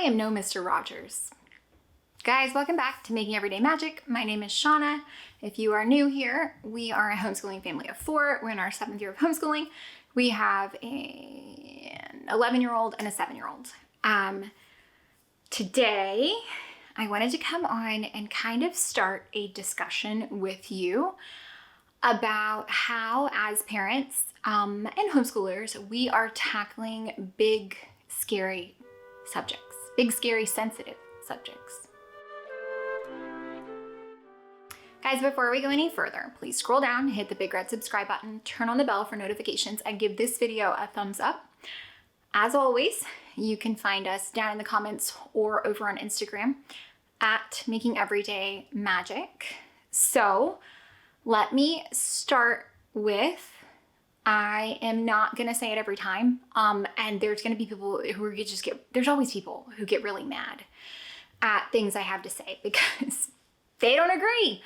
am no Mr. Rogers. Guys, welcome back to Making Everyday Magic. My name is Shanna. If you are new here, we are a homeschooling family of 4. We're in our 7th year of homeschooling. We have an 11-year-old and a 7-year-old. Today, I wanted to come on and kind of start a discussion with you about how, as parents and homeschoolers, we are tackling big, scary subjects, big, scary, sensitive subjects. Guys, before we go any further, please scroll down, hit the big red subscribe button, turn on the bell for notifications, and give this video a thumbs up. As always, you can find us down in the comments or over on Instagram at Making Everyday Magic. So let me start with, I am not gonna say it every time, and there's gonna be people who there's always people who get really mad at things I have to say because they don't agree.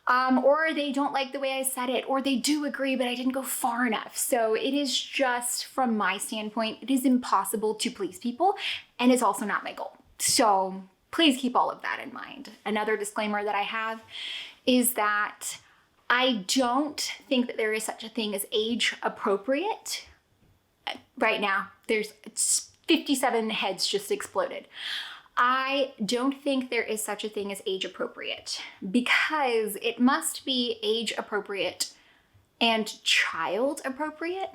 Or they don't like the way I said it, or they do agree, but I didn't go far enough. So it is just, from my standpoint, it is impossible to please people, and it's also not my goal. So please keep all of that in mind. Another disclaimer that I have is that I don't think that there is such a thing as age appropriate. Right now, there's 57 heads just exploded. I don't think there is such a thing as age appropriate because it must be age appropriate and child appropriate.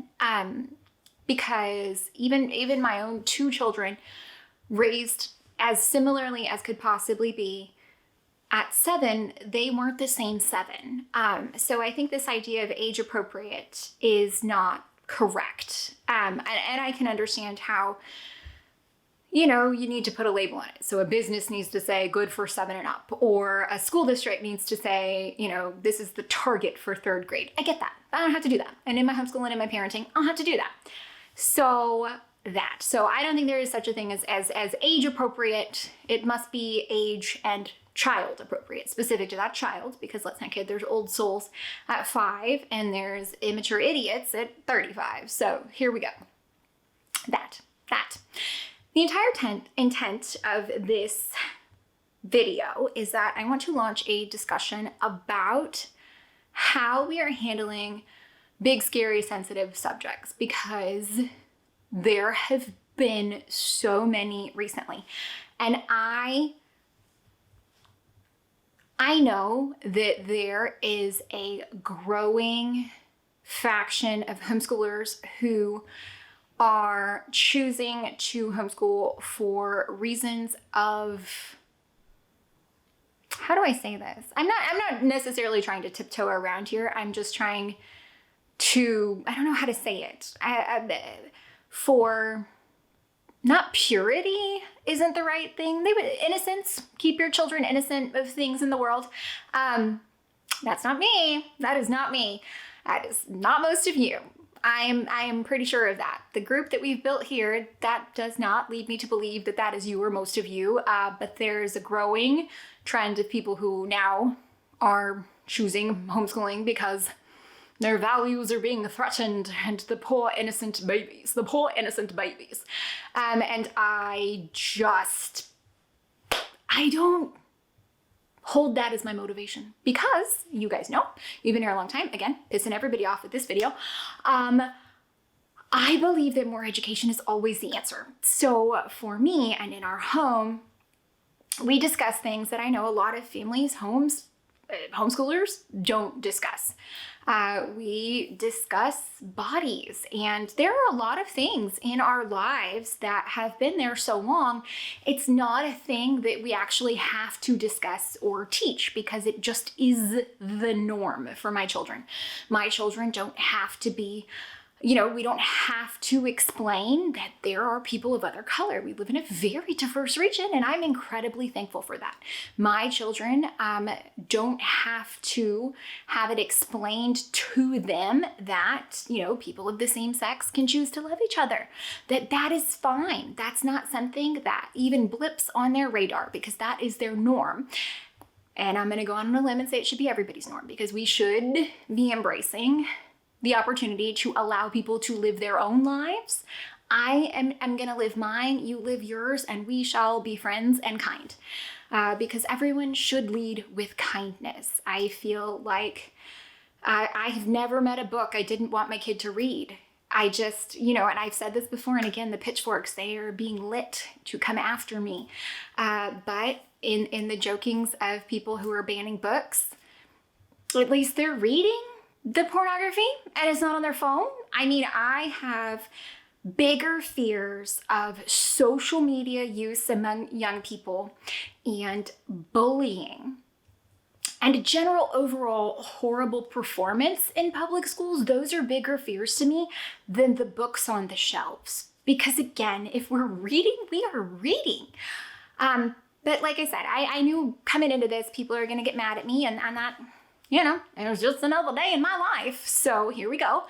Because even my own 2 children raised as similarly as could possibly be at 7, they weren't the same 7. So I think this idea of age appropriate is not correct. And I can understand how, you need to put a label on it. So a business needs to say good for 7 and up, or a school district needs to say, this is the target for 3rd grade. I get that. I don't have to do that. And in my homeschool and in my parenting, I'll have to do that. So I don't think there is such a thing as age appropriate. It must be age and child appropriate, specific to that child, because let's not kid, there's old souls at 5 and there's immature idiots at 35. So here we go. That. The entire intent of this video is that I want to launch a discussion about how we are handling big, scary, sensitive subjects, because there have been so many recently. And I know that there is a growing faction of homeschoolers who are choosing to homeschool for reasons of, how do I say this? I'm not necessarily trying to tiptoe around here. I'm just trying to, I don't know how to say it. For not purity isn't the right thing. Innocence, keep your children innocent of things in the world. That's not me. That is not me. That is not most of you. I am pretty sure of that. The group that we've built here, that does not lead me to believe that that is you or most of you, but there's a growing trend of people who now are choosing homeschooling because their values are being threatened, and the poor innocent babies. And I don't hold that as my motivation, because you guys know, you've been here a long time, again, pissing everybody off with this video. I believe that more education is always the answer. So for me and in our home, we discuss things that I know a lot of families, homeschoolers don't discuss. We discuss bodies, and there are a lot of things in our lives that have been there so long, it's not a thing that we actually have to discuss or teach, because it just is the norm for my children. My children don't have to be, we don't have to explain that there are people of other color. We live in a very diverse region, and I'm incredibly thankful for that. My children don't have to have it explained to them that, people of the same sex can choose to love each other. That is fine. That's not something that even blips on their radar, because that is their norm. And I'm going to go on a limb and say it should be everybody's norm, because we should be embracing the opportunity to allow people to live their own lives I'm gonna live mine, you live yours, and we shall be friends and kind. Because everyone should lead with kindness. I feel like I've never met a book I didn't want my kid to read. I just, and I've said this before and again, the pitchforks, they are being lit to come after me. But in the jokings of people who are banning books, at least they're reading the pornography and it's not on their phone. I mean, I have bigger fears of social media use among young people and bullying and general overall horrible performance in public schools. Those are bigger fears to me than the books on the shelves. Because again, if we're reading, we are reading. But like I said, I knew coming into this, people are going to get mad at me and that, it was just another day in my life. So here we go.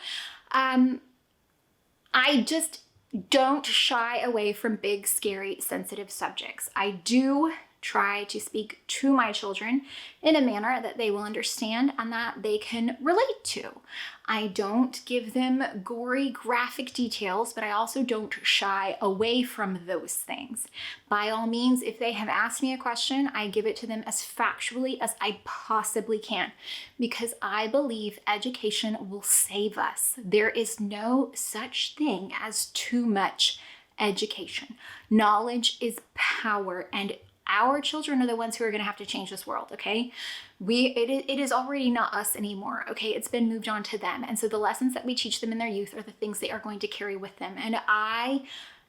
I just don't shy away from big, scary, sensitive subjects. I do try to speak to my children in a manner that they will understand and that they can relate to. I don't give them gory, graphic details, but I also don't shy away from those things. By all means, if they have asked me a question, I give it to them as factually as I possibly can, because I believe education will save us. There is no such thing as too much education. Knowledge is power, and our children are the ones who are going to have to change this world, okay? It is already not us anymore, okay? It's been moved on to them. And so the lessons that we teach them in their youth are the things they are going to carry with them. And I,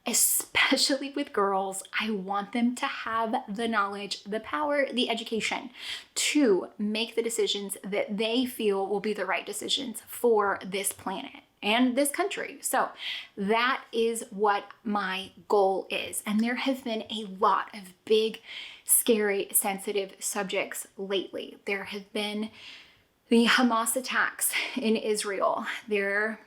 especially with girls, I want them to have the knowledge, the power, the education to make the decisions that they feel will be the right decisions for this planet and this country. So that is what my goal is. And there have been a lot of big, scary, sensitive subjects lately. There have been the Hamas attacks in Israel. There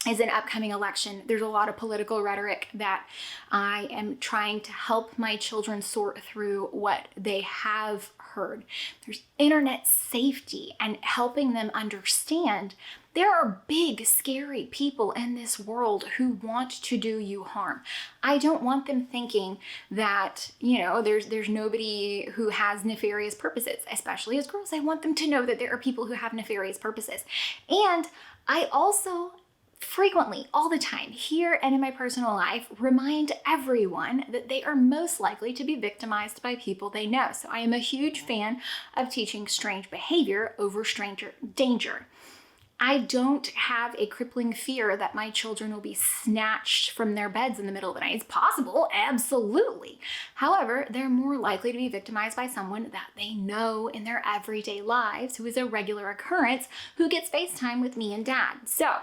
is an upcoming election. There's a lot of political rhetoric that I am trying to help my children sort through what they have heard. There's internet safety and helping them understand there are big, scary people in this world who want to do you harm. I don't want them thinking that, there's nobody who has nefarious purposes, especially as girls. I want them to know that there are people who have nefarious purposes. And I also frequently, all the time, here and in my personal life, remind everyone that they are most likely to be victimized by people they know. So I am a huge fan of teaching strange behavior over stranger danger. I don't have a crippling fear that my children will be snatched from their beds in the middle of the night. It's possible, absolutely. However, they're more likely to be victimized by someone that they know in their everyday lives, who is a regular occurrence, who gets FaceTime with me and dad. So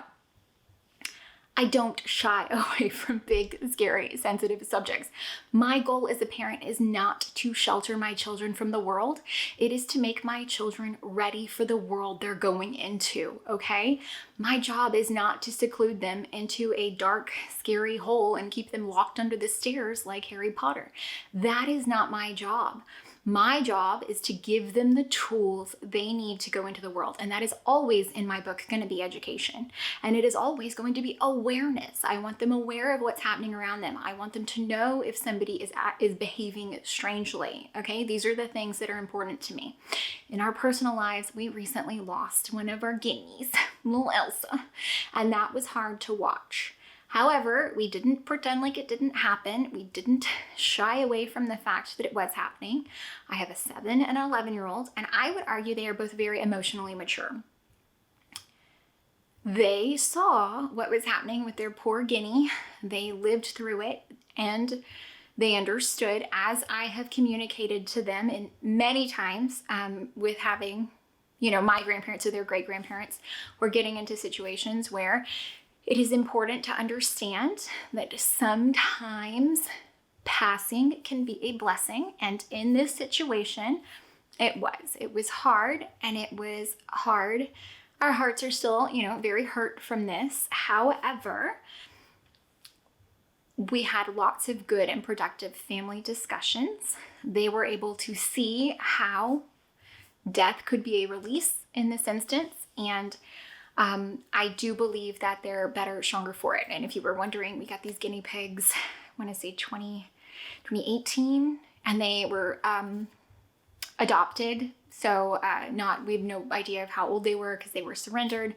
I don't shy away from big, scary, sensitive subjects. My goal as a parent is not to shelter my children from the world. It is to make my children ready for the world they're going into, okay? My job is not to seclude them into a dark, scary hole and keep them locked under the stairs like Harry Potter. That is not my job. My job is to give them the tools they need to go into the world. And that is always in my book going to be education. And it is always going to be awareness. I want them aware of what's happening around them. I want them to know if somebody is behaving strangely. Okay, these are the things that are important to me. In our personal lives, we recently lost one of our guineas, little Elsa, and that was hard to watch. However, we didn't pretend like it didn't happen. We didn't shy away from the fact that it was happening. I have a 7 and an 11-year-old, and I would argue they are both very emotionally mature. They saw what was happening with their poor guinea. They lived through it, and they understood, as I have communicated to them in many times with having, my grandparents or their great-grandparents were getting into situations where it is important to understand that sometimes passing can be a blessing. And in this situation, it was hard, and it was hard. Our hearts are still, very hurt from this. However, we had lots of good and productive family discussions. They were able to see how death could be a release in this instance. And I do believe that they're better, stronger for it. And if you were wondering, we got these guinea pigs, I want to say 2018, and they were adopted. So we have no idea of how old they were because they were surrendered.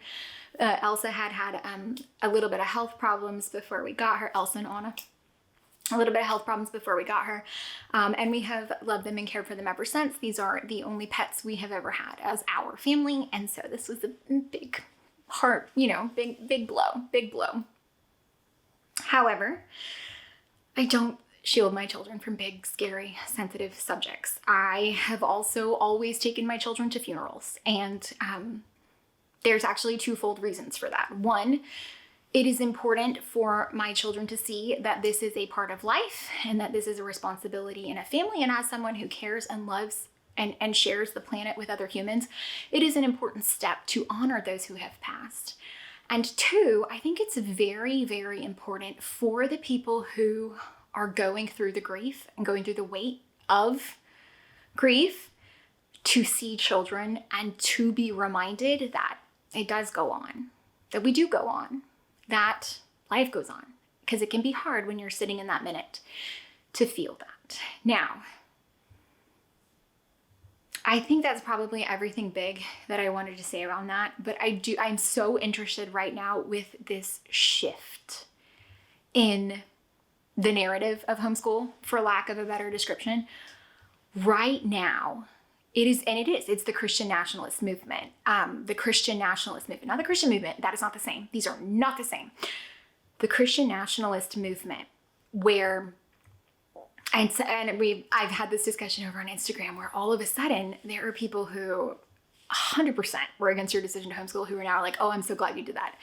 Elsa had a little bit of health problems before we got her. Elsa and Anna. A little bit of health problems before we got her. And we have loved them and cared for them ever since. These are the only pets we have ever had as our family. And so this was a big heart, big blow. However, I don't shield my children from big, scary, sensitive subjects. I have also always taken my children to funerals. And there's actually twofold reasons for that. One, it is important for my children to see that this is a part of life and that this is a responsibility in a family. And as someone who cares and loves and shares the planet with other humans, it is an important step to honor those who have passed. And two, I think it's very, very important for the people who are going through the grief and going through the weight of grief to see children and to be reminded that it does go on, that we do go on, that life goes on, because it can be hard when you're sitting in that minute to feel that. Now, I think that's probably everything big that I wanted to say around that, but I'm so interested right now with this shift in the narrative of homeschool, for lack of a better description. Right now, it's the Christian nationalist movement. The Christian nationalist movement, not the Christian movement, that is not the same. These are not the same. The Christian nationalist movement, where, I've had this discussion over on Instagram, where all of a sudden there are people who 100% were against your decision to homeschool who are now like, oh, I'm so glad you did that.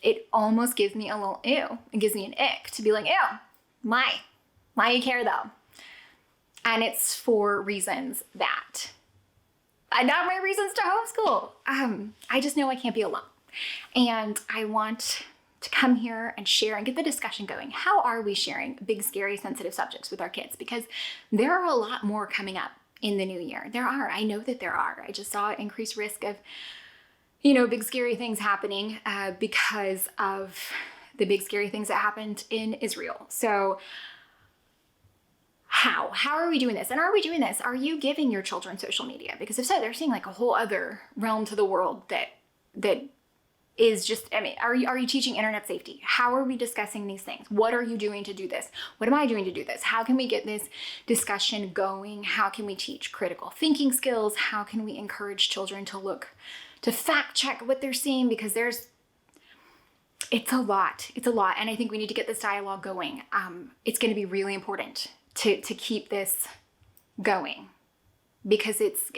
It almost gives me a little ew. It gives me an ick to be like, ew, why you care though? And it's for reasons that not my reasons to homeschool. I just know I can't be alone. And I want to come here and share and get the discussion going. How are we sharing big, scary, sensitive subjects with our kids? Because there are a lot more coming up in the new year. There are. I know that there are. I just saw increased risk of, big, scary things happening because of the big, scary things that happened in Israel. So how are we doing this? And are we doing this? Are you giving your children social media? Because if so, they're seeing like a whole other realm to the world that is just, are you teaching internet safety? How are we discussing these things? What are you doing to do this? What am I doing to do this? How can we get this discussion going? How can we teach critical thinking skills? How can we encourage children to fact check what they're seeing? Because it's a lot. And I think we need to get this dialogue going. It's going to be really important to keep this going, because it's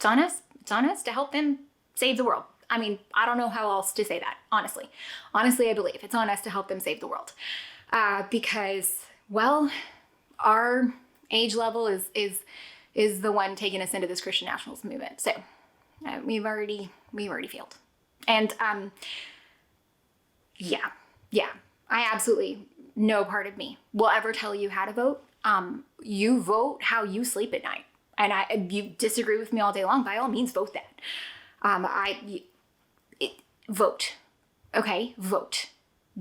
on us. It's on us to help them save the world. I don't know how else to say that, honestly. Honestly, I believe it's on us to help them save the world. Because, well, our age level is the one taking us into this Christian nationalist movement. So we've already failed. And yeah, I absolutely, no part of me will ever tell you how to vote. You vote how you sleep at night. And you disagree with me all day long, by all means, vote that. Vote. Okay, vote.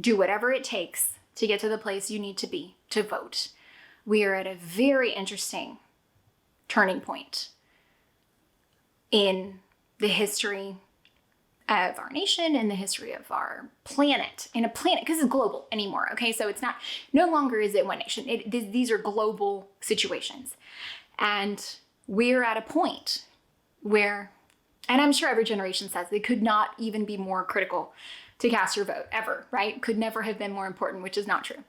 Do whatever it takes to get to the place you need to be to vote. We are at a very interesting turning point in the history of our nation, in the history of our planet, because it's global anymore. Okay, so it's no longer is it one nation. These are global situations. And we're at a point where, and I'm sure every generation says they could not even be more critical to cast your vote ever, right? Could never have been more important, which is not true.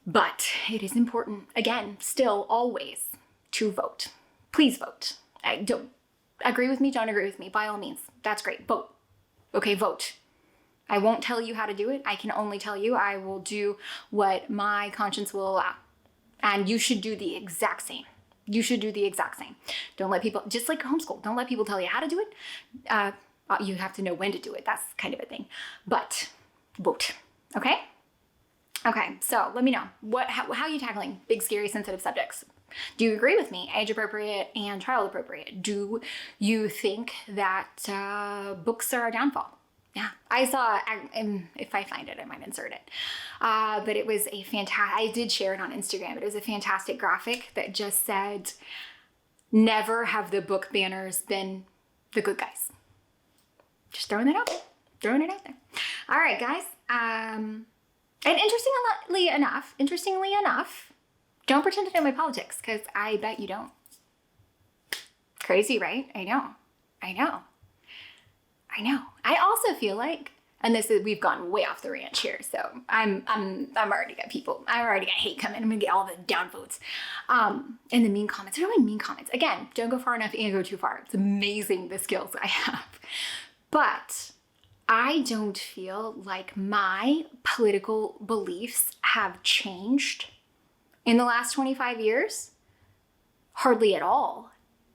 But it is important, again, still always, to vote. Please vote. Don't agree with me, don't agree with me, by all means. That's great. Vote. Okay, vote. I won't tell you how to do it. I can only tell you I will do what my conscience will allow. And you should do the exact same. You should do the exact same. Don't let people, just like homeschool, don't let people tell you how to do it. You have to know when to do it. That's kind of a thing. But vote. Okay? Okay, so let me know. How are you tackling big, scary, sensitive subjects? Do you agree with me? Age appropriate and child appropriate. Do you think that books are a downfall? Yeah, I saw, if I find it, I might insert it. But it was a fantastic, I did share it on Instagram, but it was a fantastic graphic that just said, never have the book banners been the good guys. Just throwing it out there. All right, guys. And interestingly enough, don't pretend to know my politics, because I bet you don't. Crazy, right? I know. I also feel like, and we've gone way off the ranch here, so I'm already got people. I already got hate coming. I'm gonna get all the downvotes, and the mean comments. What do I mean comments? Again, don't go far enough and go too far. It's amazing the skills I have, but I don't feel like my political beliefs have changed in the last 25 years. Hardly at all,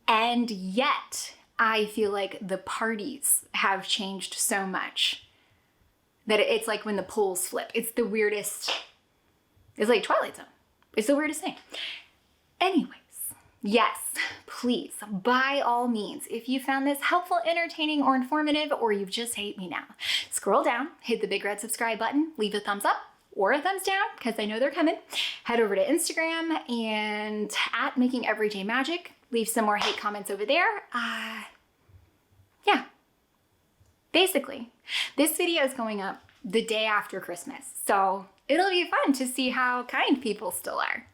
and yet I feel like the parties have changed so much that it's like when the poles flip. It's the weirdest. It's like Twilight Zone. It's the weirdest thing. Anyways, yes, please, by all means, if you found this helpful, entertaining, or informative, or you just hate me now, scroll down, hit the big red subscribe button, leave a thumbs up or a thumbs down, because I know they're coming. Head over to Instagram and at Making Everyday Magic. Leave some more hate comments over there. Yeah. Basically, this video is going up the day after Christmas, so it'll be fun to see how kind people still are.